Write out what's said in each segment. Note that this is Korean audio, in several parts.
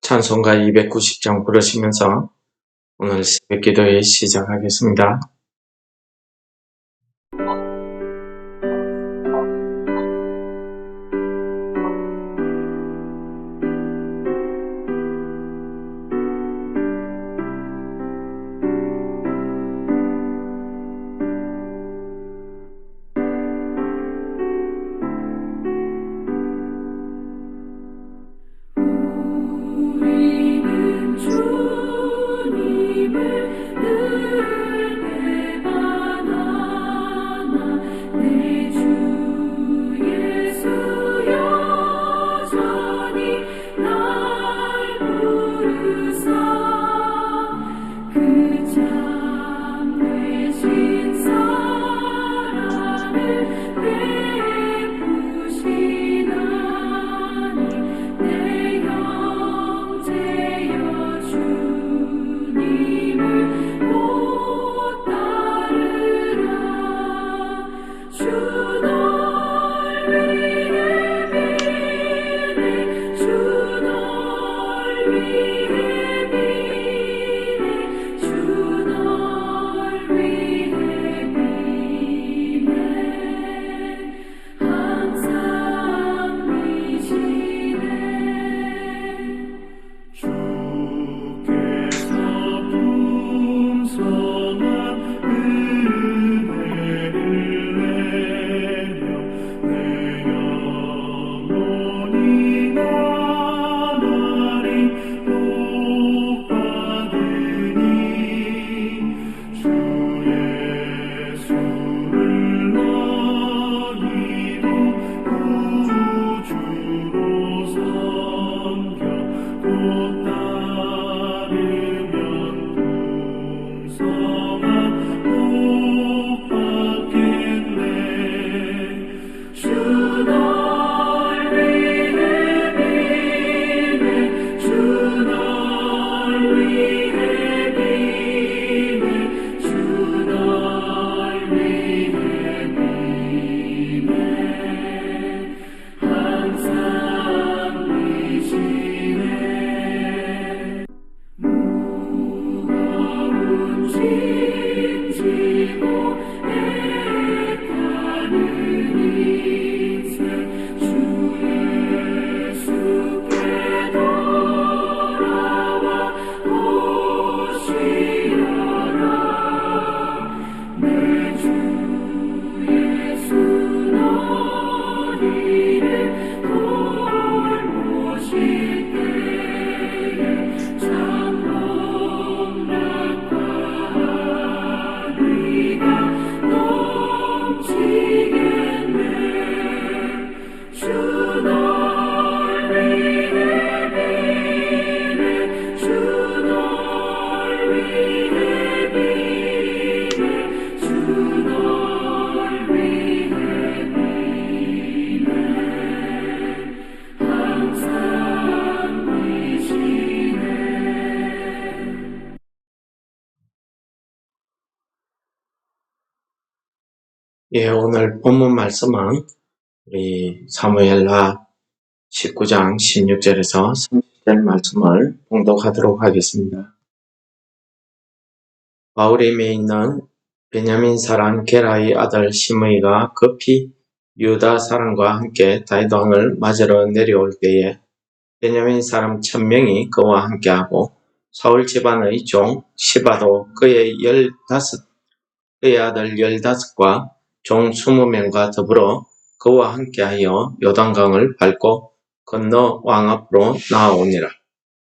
찬송가 290장 부르시면서 오늘 새벽 기도회 시작하겠습니다. 오늘 본문 말씀은 우리 사무엘하 19장 16절에서 30절 말씀을 봉독하도록 하겠습니다. 바울임에 있는 베냐민 사람 게라의 아들 시므이가 급히 유다 사람과 함께 다윗 왕을 맞으러 내려올 때에 베냐민 사람 1000명이 그와 함께하고 사울 집안의 종 시바도 그의 아들 15과 종 20명과 더불어 그와 함께하여 요단강을 밟고 건너 왕 앞으로 나아오니라.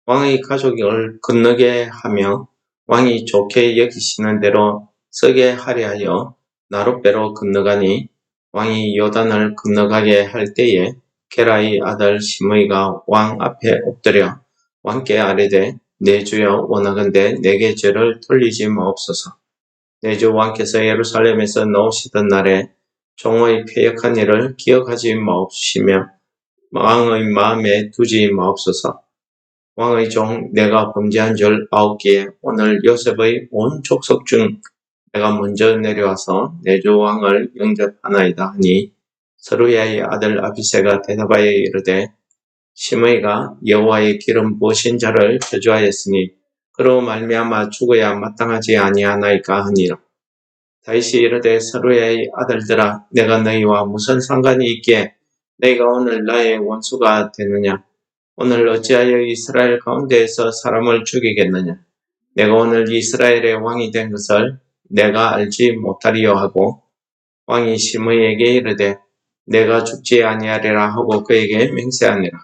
왕의 가족을 건너게 하며 왕이 좋게 여기시는 대로 서게 하려 하여 나룻배로 건너가니 왕이 요단을 건너가게 할 때에 게라의 아들 시므이가 왕 앞에 엎드려 왕께 아뢰되 내 주여 원하건대 내게 죄를 돌리지 마옵소서. 내 주 왕께서 예루살렘에서 나오시던 날에 종의 패역한 일을 기억하지 마옵시며 왕의 마음에 두지 마옵소서. 왕의 종 내가 범죄한 줄 아옵기에 오늘 요셉의 온 족속 중 내가 먼저 내려와서 내 주 왕을 영접하나이다 하니 서루야의 아들 아비새가 대답하여 이르되 시므이가 여호와의 기름 부으신 자를 저주하였으니 그로 말미암아 죽어야 마땅하지 아니하나이까 하니라. 다윗이 이르되 서루의 아들들아 내가 너희와 무슨 상관이 있기에 너희가 오늘 나의 원수가 되느냐. 오늘 어찌하여 이스라엘 가운데에서 사람을 죽이겠느냐. 내가 오늘 이스라엘의 왕이 된 것을 내가 알지 못하리요 하고 왕이 시므이에게 이르되 내가 죽지 아니하리라 하고 그에게 맹세하니라.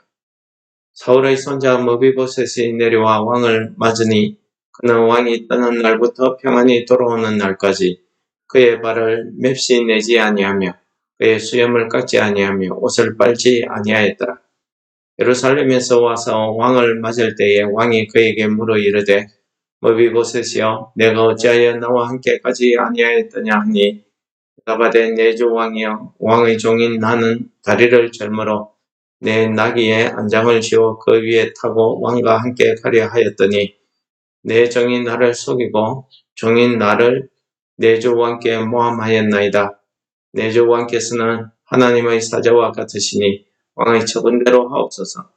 사울의 손자 머비보셋이 내려와 왕을 맞으니 그는 왕이 떠난 날부터 평안히 돌아오는 날까지 그의 발을 맵시 내지 아니하며 그의 수염을 깎지 아니하며 옷을 빨지 아니하였더라. 예루살렘에서 와서 왕을 맞을 때에 왕이 그에게 물어 이르되 머비보셋이여 내가 어찌하여 나와 함께 가지 아니하였더냐 하니 대답하되 내 주 왕이여 왕의 종인 나는 다리를 절므로 내 나귀에 안장을 씌워 그 위에 타고 왕과 함께 가려 하였더니 내 종이 나를 속이고 종인 나를 내 주 왕께 모함하였나이다. 내 주 왕께서는 하나님의 사자와 같으시니 왕의 처분대로 하옵소서.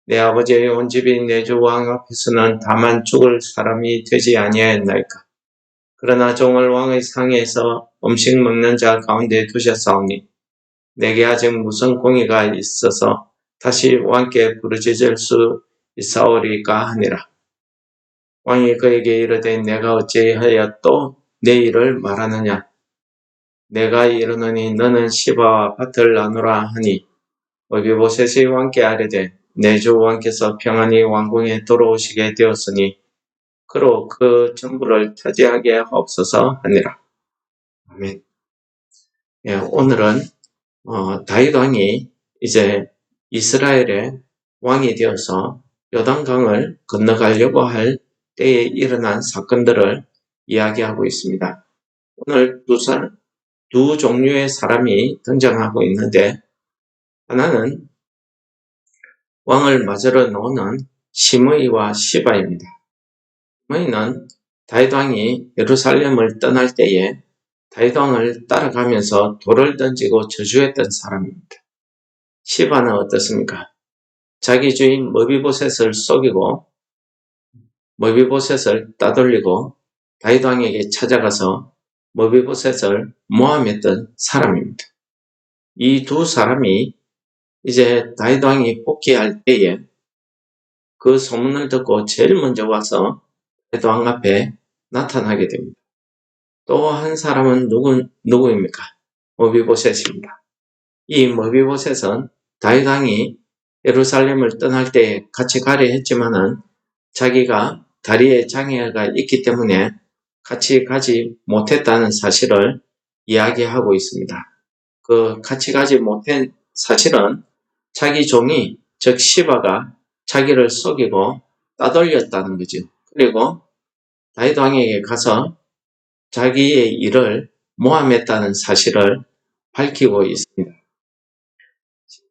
내 아버지의 온 집이 내 주 왕 앞에서는 다만 죽을 사람이 되지 아니하였나이까. 그러나 종을 왕의 상에서 음식 먹는 자 가운데 두셨사오니 내게 아직 무슨 공의가 있어서 다시 왕께 부르짖을 수 있사오리까 하니라. 왕이 그에게 이르되 내가 어찌하여 또 내 일을 말하느냐. 내가 이르노니 너는 시바와 밭을 나누라 하니 머비보셋이 왕께 아뢰되 내 주 왕께서 평안히 왕궁에 돌아오시게 되었으니 그로 그 전부를 차지하게 하옵소서 하니라. 아멘. 예, 오늘은 다윗 왕이 이제 이스라엘의 왕이 되어서 요단강을 건너가려고 할 때에 일어난 사건들을 이야기하고 있습니다. 오늘 두 종류의 사람이 등장하고 있는데 하나는 왕을 맞으러 나오는 시므이와 시바입니다. 시므이는 다윗 왕이 예루살렘을 떠날 때에 다윗 왕을 따라가면서 돌을 던지고 저주했던 사람입니다. 시바는 어떻습니까? 자기 주인 머비보셋을 속이고 머비보셋을 따돌리고 다윗 왕에게 찾아가서 머비보셋을 모함했던 사람입니다. 이 두 사람이 이제 다윗 왕이 복귀할 때에 그 소문을 듣고 제일 먼저 와서 다윗 왕 앞에 나타나게 됩니다. 또 한 사람은 누구입니까? 머비보셋입니다. 이 머비보셋은 다윗 왕이 예루살렘을 떠날 때 같이 가려 했지만은 자기가 다리에 장애가 있기 때문에 같이 가지 못했다는 사실을 이야기하고 있습니다. 그 같이 가지 못한 사실은 자기 종이 즉 시바가 자기를 속이고 따돌렸다는 거죠. 그리고 다윗 왕에게 가서 자기의 일을 모함했다는 사실을 밝히고 있습니다.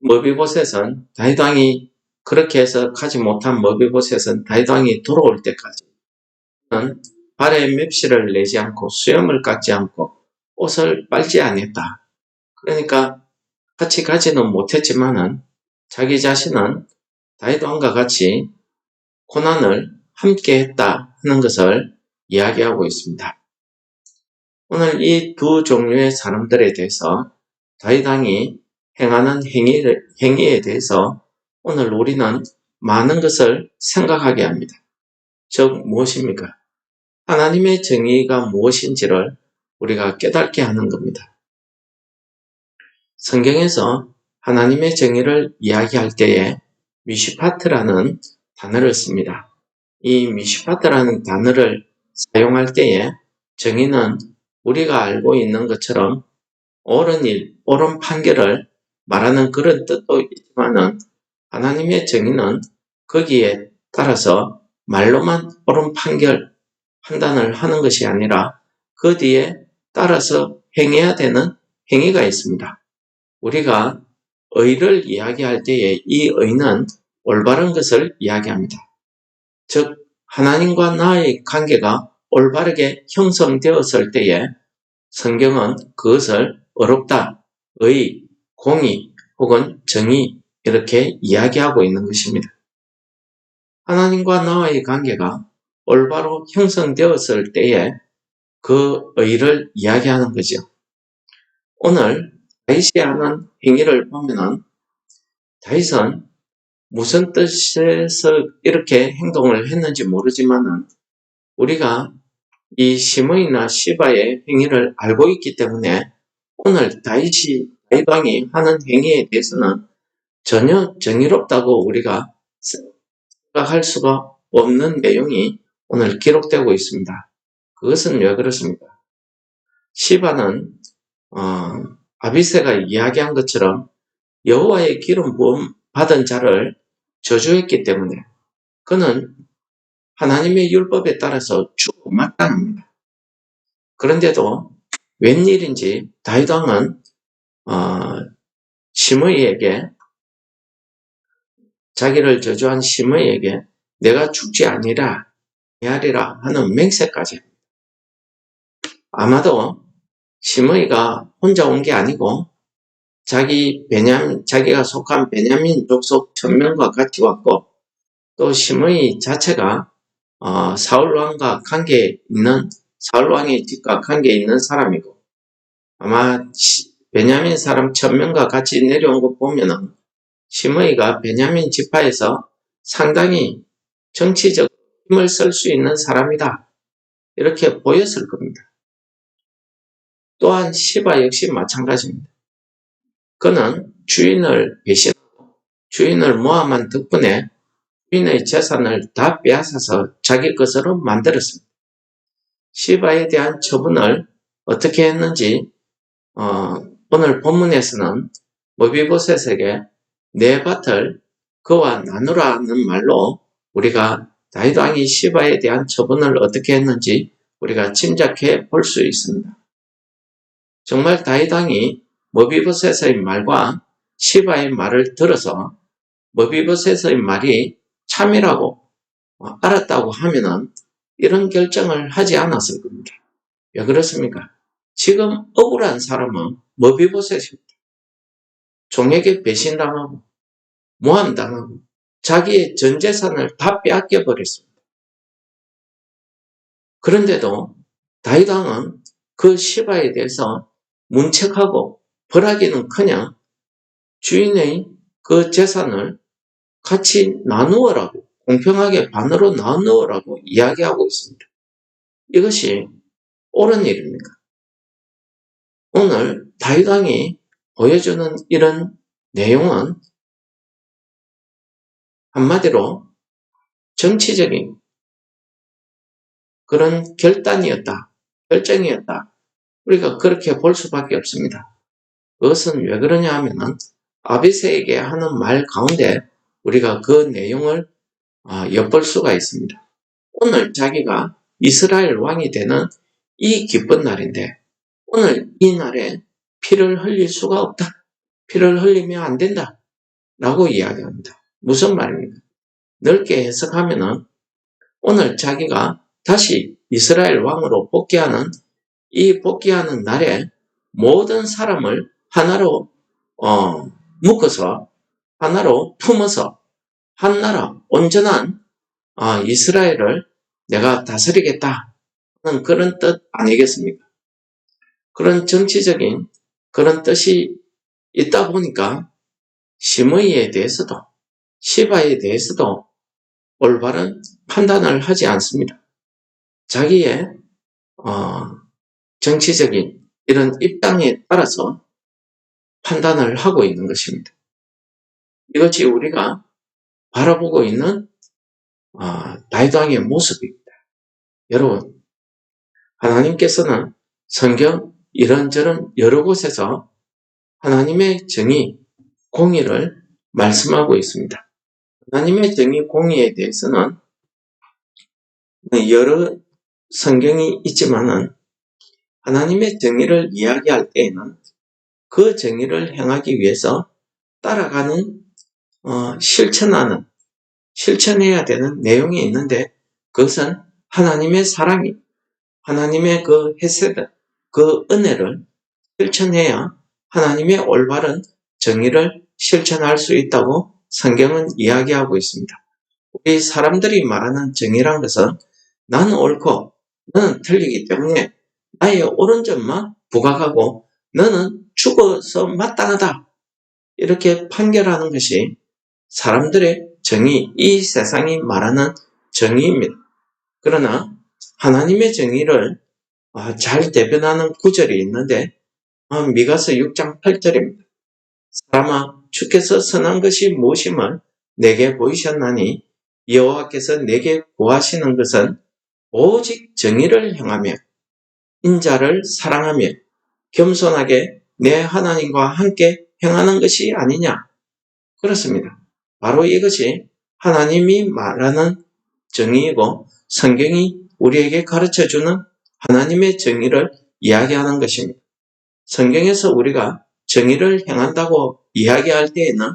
머비보셋은 다윗 왕이 그렇게 해서 가지 못한 머비보셋은 다윗 왕이 돌아올 때까지는 발에 맵시를 내지 않고 수염을 깎지 않고 옷을 빨지 않았다. 그러니까 같이 가지는 못했지만은 자기 자신은 다윗 왕과 같이 고난을 함께 했다 하는 것을 이야기하고 있습니다. 오늘 이 두 종류의 사람들에 대해서 다윗 왕이 행하는 행위에 대해서 오늘 우리는 많은 것을 생각하게 합니다. 즉 무엇입니까? 하나님의 정의가 무엇인지를 우리가 깨닫게 하는 겁니다. 성경에서 하나님의 정의를 이야기할 때에 미시파트라는 단어를 씁니다. 이 미시파트라는 단어를 사용할 때에 정의는 우리가 알고 있는 것처럼 옳은 일, 옳은 판결을 말하는 그런 뜻도 있지만은 하나님의 정의는 거기에 따라서 말로만 옳은 판단을 하는 것이 아니라 그 뒤에 따라서 행해야 되는 행위가 있습니다. 우리가 의를 이야기할 때에 이 의는 올바른 것을 이야기합니다. 즉 하나님과 나의 관계가 올바르게 형성되었을 때에 성경은 그것을 의롭다, 의, 공의 혹은 정의 이렇게 이야기하고 있는 것입니다. 하나님과 나와의 관계가 올바로 형성되었을 때에 그 의를 이야기하는 거죠. 오늘 다윗이 하는 행위를 보면은 다윗은 무슨 뜻에서 이렇게 행동을 했는지 모르지만은 우리가 이 시므이나 시바의 행위를 알고 있기 때문에 오늘 다윗 왕이 하는 행위에 대해서는 전혀 정의롭다고 우리가 생각할 수가 없는 내용이 오늘 기록되고 있습니다. 그것은 왜 그렇습니까? 시바는 아비새가 이야기한 것처럼 여호와의 기름 부음 받은 자를 저주했기 때문에 그는 하나님의 율법에 따라서 죽고 마땅합니다. 그런데도 웬일인지 다윗 왕은 시므이에게 자기를 저주한 시므이에게 내가 죽지 아니하리라 하는 맹세까지 합니다. 아마도 시므이가 혼자 온 게 아니고 자기가 속한 베냐민 족속 1000명과 같이 왔고 또 시므이 자체가 사울왕과 사울왕의 집과 관계 있는 사람이고 아마 베냐민 사람 1000명과 같이 내려온 거 보면은 시므이가 베냐민 지파에서 상당히 정치적 힘을 쓸 수 있는 사람이다. 이렇게 보였을 겁니다. 또한 시바 역시 마찬가지입니다. 그는 주인을 배신하고 주인을 모함한 덕분에 주인의 재산을 다 빼앗아서 자기 것으로 만들었습니다. 시바에 대한 처분을 어떻게 했는지 오늘 본문에서는 머비보셋에게 내 밭을 그와 나누라는 말로 우리가 다윗 왕이 시바에 대한 처분을 어떻게 했는지 우리가 짐작해 볼 수 있습니다. 정말 다윗 왕이 머비보셋의 말과 시바의 말을 들어서 머비보셋의 말이 참이라고 알았다고 하면은 이런 결정을 하지 않았을 겁니다. 왜 그렇습니까? 지금 억울한 사람은 머비보셋입니다. 종에게 배신당하고 모함당하고 자기의 전 재산을 다 빼앗겨 버렸습니다. 그런데도 다윗 왕은 그 시바에 대해서 문책하고 벌하기는커녕 주인의 그 재산을 같이 나누어라고 공평하게 반으로 나누어라고 이야기하고 있습니다. 이것이 옳은 일입니까? 오늘 다윗 왕이 보여주는 이런 내용은 한마디로 정치적인 그런 결정이었다. 우리가 그렇게 볼 수밖에 없습니다. 그것은 왜 그러냐 하면은 아비새에게 하는 말 가운데 우리가 그 내용을 엿볼 수가 있습니다. 오늘 자기가 이스라엘 왕이 되는 이 기쁜 날인데 오늘 이 날에 피를 흘릴 수가 없다. 피를 흘리면 안 된다. 라고 이야기합니다. 무슨 말입니까? 넓게 해석하면은 오늘 자기가 다시 이스라엘 왕으로 복귀하는 날에 모든 사람을 하나로 묶어서 하나로 품어서 한 나라 온전한 이스라엘을 내가 다스리겠다 하는 그런 뜻 아니겠습니까? 그런 정치적인 그런 뜻이 있다 보니까 시므이에 대해서도 시바에 대해서도 올바른 판단을 하지 않습니다. 자기의 정치적인 이런 입장에 따라서 판단을 하고 있는 것입니다. 이것이 우리가 바라보고 있는 다윗 왕의 모습입니다. 여러분, 하나님께서는 성경 이런저런 여러 곳에서 하나님의 정의, 공의를 말씀하고 있습니다. 하나님의 정의, 공의에 대해서는 여러 성경이 있지만은 하나님의 정의를 이야기할 때에는 그 정의를 행하기 위해서 따라가는 실천해야 되는 내용이 있는데 그것은 하나님의 사랑이 하나님의 그 헤세드 그 은혜를 실천해야 하나님의 올바른 정의를 실천할 수 있다고 성경은 이야기하고 있습니다. 우리 사람들이 말하는 정의란 것은 나는 옳고 너는 틀리기 때문에 나의 옳은 점만 부각하고 너는 죽어서 마땅하다. 이렇게 판결하는 것이 사람들의 정의, 이 세상이 말하는 정의입니다. 그러나 하나님의 정의를 잘 대변하는 구절이 있는데 미가서 6장 8절입니다. 사람아 주께서 선한 것이 무엇임을 내게 보이셨나니 여호와께서 내게 구하시는 것은 오직 정의를 행하며 인자를 사랑하며 겸손하게 내 하나님과 함께 행하는 것이 아니냐. 그렇습니다. 바로 이것이 하나님이 말하는 정의이고 성경이 우리에게 가르쳐주는 하나님의 정의를 이야기하는 것입니다. 성경에서 우리가 정의를 행한다고 이야기할 때에는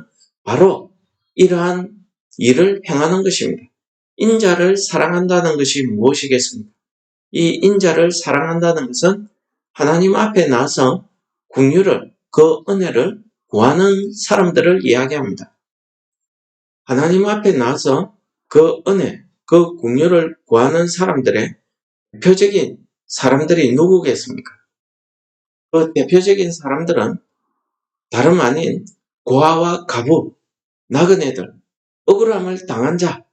바로 이러한 일을 행하는 것입니다. 인자를 사랑한다는 것이 무엇이겠습니까? 이 인자를 사랑한다는 것은 하나님 앞에 나서 긍휼을, 그 은혜를 구하는 사람들을 이야기합니다. 하나님 앞에 나서 그 은혜, 그 긍휼을 구하는 사람들의 대표적인 사람들이 누구겠습니까? 그 대표적인 사람들은 다름 아닌 고아와 가부, 나그네들, 억울함을 당한 자,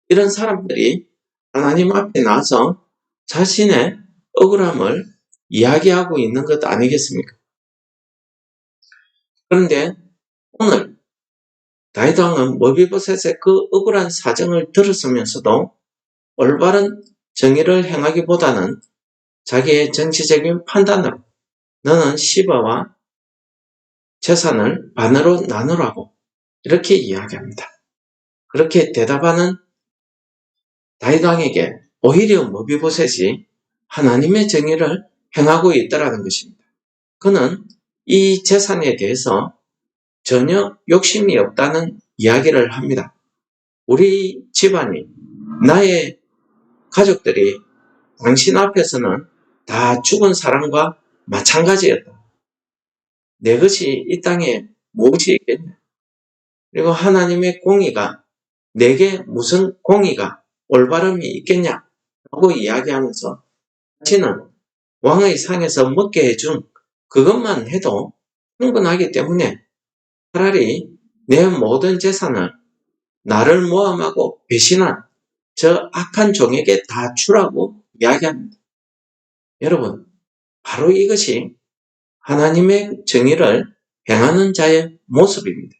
이런 사람들이 하나님 앞에 나서 자신의 억울함을 이야기하고 있는 것 아니겠습니까? 그런데 오늘 다윗 왕은 머비보셋의 그 억울한 사정을 들었으면서도 올바른 정의를 행하기보다는 자기의 정치적인 판단으로 너는 시바와 재산을 반으로 나누라고 이렇게 이야기합니다. 그렇게 대답하는 다윗 왕에게 오히려 머비보셋이 하나님의 정의를 행하고 있다는 것입니다. 그는 이 재산에 대해서 전혀 욕심이 없다는 이야기를 합니다. 우리 집안이, 나의 가족들이 당신 앞에서는 다 죽은 사람과 마찬가지였다. 내 것이 이 땅에 무엇이 있겠냐? 그리고 하나님의 공의가 내게 무슨 공의가 올바름이 있겠냐? 라고 이야기하면서 자신은 왕의 상에서 먹게 해준 그것만 해도 충분하기 때문에 차라리 내 모든 재산을 나를 모함하고 배신한 저 악한 종에게 다 주라고 이야기합니다. 여러분, 바로 이것이 하나님의 정의를 행하는 자의 모습입니다.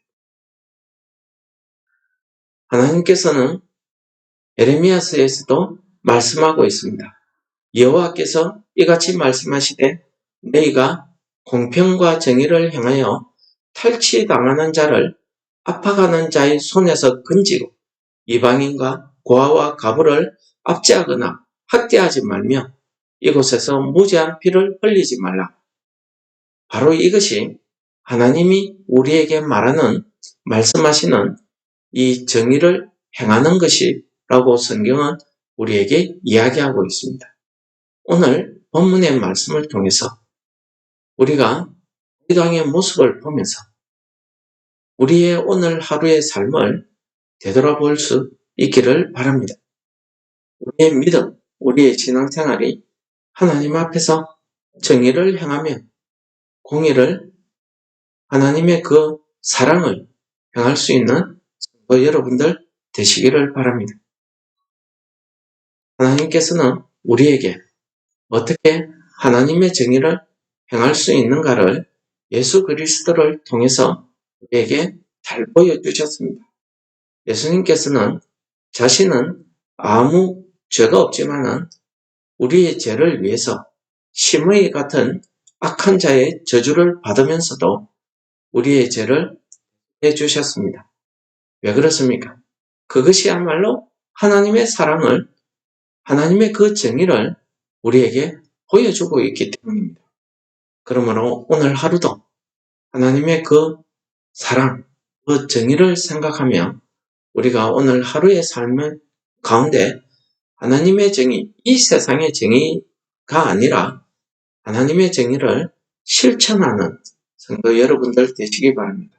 하나님께서는 에레미야서에서도 말씀하고 있습니다. 여호와께서 이같이 말씀하시되 너희가 공평과 정의를 행하여 탈취당하는 자를 압박하는 자의 손에서 건지고 이방인과 고아와 가부를 압제하거나 학대하지 말며 이곳에서 무죄한 피를 흘리지 말라. 바로 이것이 하나님이 우리에게 말씀하시는 이 정의를 행하는 것이라고 성경은 우리에게 이야기하고 있습니다. 오늘 본문의 말씀을 통해서 우리가 다윗 왕의 모습을 보면서 우리의 오늘 하루의 삶을 되돌아볼 수 있기를 바랍니다. 우리의 믿음, 우리의 신앙생활이 하나님 앞에서 정의를 행하며 공의를, 하나님의 그 사랑을 행할 수 있는 여러분들 되시기를 바랍니다. 하나님께서는 우리에게 어떻게 하나님의 정의를 행할 수 있는가를 예수 그리스도를 통해서 우리에게 잘 보여주셨습니다. 예수님께서는 자신은 아무 죄가 없지만은 우리의 죄를 위해서 심의 같은 악한 자의 저주를 받으면서도 우리의 죄를 해주셨습니다. 왜 그렇습니까? 그것이야말로 하나님의 사랑을, 하나님의 그 정의를 우리에게 보여주고 있기 때문입니다. 그러므로 오늘 하루도 하나님의 그 사랑, 그 정의를 생각하며 우리가 오늘 하루의 삶 가운데 하나님의 정의, 이 세상의 정의가 아니라 하나님의 정의를 실천하는 성도 여러분들 되시기 바랍니다.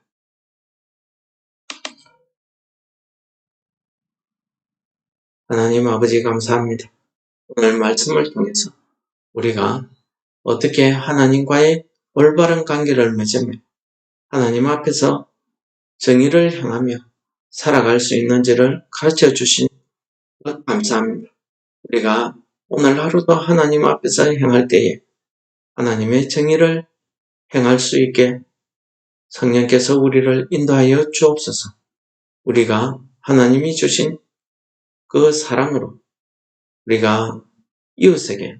하나님 아버지 감사합니다. 오늘 말씀을 통해서 우리가 어떻게 하나님과의 올바른 관계를 맺으며 하나님 앞에서 정의를 향하며 살아갈 수 있는지를 가르쳐 주신 것 감사합니다. 우리가 오늘 하루도 하나님 앞에서 행할 때에 하나님의 정의를 행할 수 있게 성령께서 우리를 인도하여 주옵소서. 우리가 하나님이 주신 그 사랑으로 우리가 이웃에게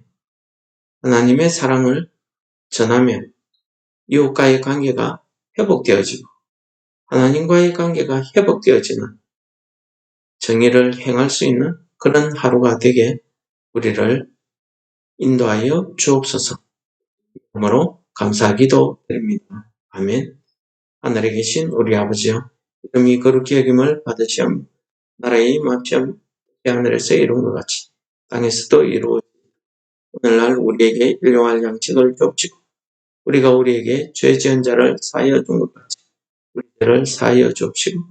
하나님의 사랑을 전하며 이웃과의 관계가 회복되어지고 하나님과의 관계가 회복되어지는 정의를 행할 수 있는 그런 하루가 되게 우리를 인도하여 주옵소서. 그러므로 감사하기도 드립니다. 아멘. 하늘에 계신 우리 아버지여, 이름이 거룩히 여김을 받으시옵며 나라의 임하시옵며 하늘에서 이룬 것 같이 땅에서도 이루어지고 오늘날 우리에게 일용할 양식을 주옵시고 우리가 우리에게 죄 지은 자를 사하여 준 것 같이 우리 죄를 사하여 주옵시고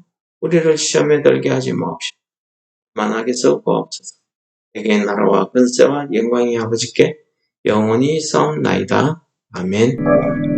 우리를 시험에 들게 하지 마옵시고 만악에서 구하옵소서. 내게 나라와 권세와 영광이 아버지께 영원히 있사옵나이다. 아멘.